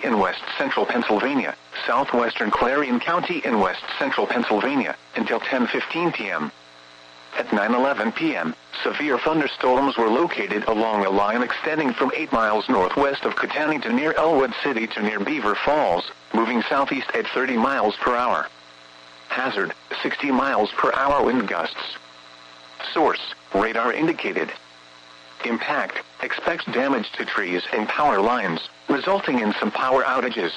County in west central Pennsylvania, southwestern Clarion County in west central Pennsylvania, until 10:15 p.m. At 9:11 p.m., severe thunderstorms were located along a line extending from 8 miles northwest of Kittanning to near Elwood City to near Beaver Falls, moving southeast at 30 miles per hour. Hazard, 60 miles per hour wind gusts. Source, radar indicated. Impact, expects damage to trees and power lines, resulting in some power outages.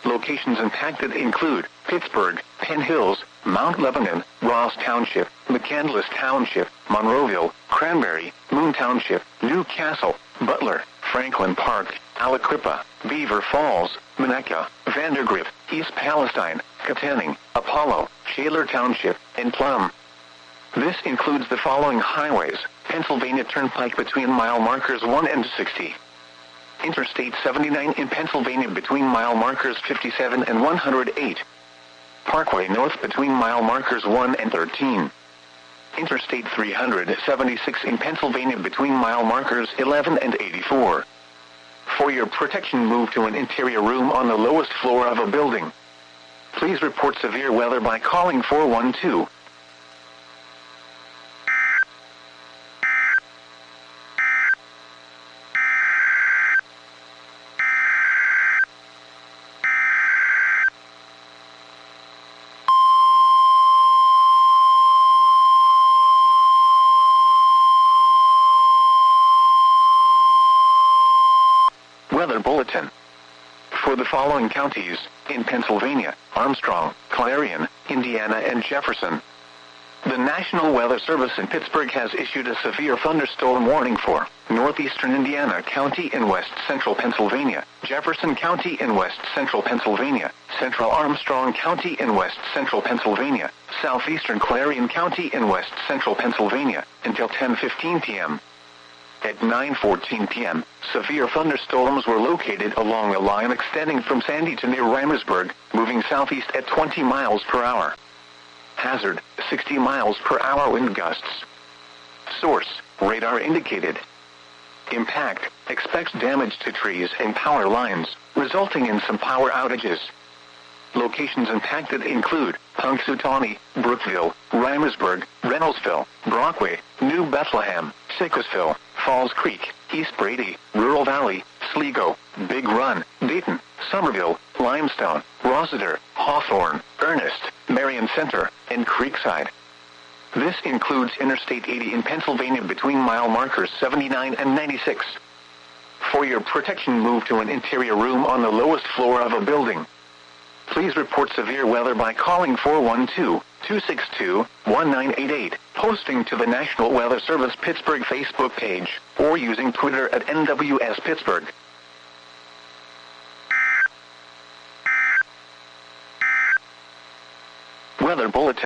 Locations impacted include Pittsburgh, Penn Hills, Mount Lebanon, Ross Township, McCandless Township, Monroeville, Cranberry, Moon Township, New Castle, Butler, Franklin Park, Aliquippa, Beaver Falls, Minnetonka, Vandergrift, East Palestine, Kittanning, Apollo, Shaler Township, and Plum. This includes the following highways: Pennsylvania Turnpike between mile markers 1 and 60. Interstate 79 in Pennsylvania between mile markers 57 and 108. Parkway North between mile markers 1 and 13. Interstate 376 in Pennsylvania between mile markers 11 and 84. For your protection, move to an interior room on the lowest floor of a building. Please report severe weather by calling 412. Weather Bulletin. For the following counties, in Pennsylvania: Armstrong, Clarion, Indiana, and Jefferson. The National Weather Service in Pittsburgh has issued a severe thunderstorm warning for northeastern Indiana County in west central Pennsylvania, Jefferson County in west central Pennsylvania, central Armstrong County in west central Pennsylvania, southeastern Clarion County in west central Pennsylvania, until 10:15 p.m. At 9:14 p.m., severe thunderstorms were located along a line extending from Sandy to near Reimersburg, moving southeast at 20 miles per hour. Hazard, 60 miles per hour wind gusts. Source, radar indicated. Impact, expects damage to trees and power lines, resulting in some power outages. Locations impacted include Punxsutawney, Brookville, Reimersburg, Reynoldsville, Brockway, New Bethlehem, Sickesville, Falls Creek, East Brady, Rural Valley, Sligo, Big Run, Dayton, Somerville, Limestone, Rossiter, Hawthorne, Ernest, Marion Center, and Creekside. This includes Interstate 80 in Pennsylvania between mile markers 79 and 96. For your protection, move to an interior room on the lowest floor of a building. Please report severe weather by calling 412-262-1988, posting to the National Weather Service Pittsburgh Facebook page, or using Twitter at NWS Pittsburgh. Weather Bulletin.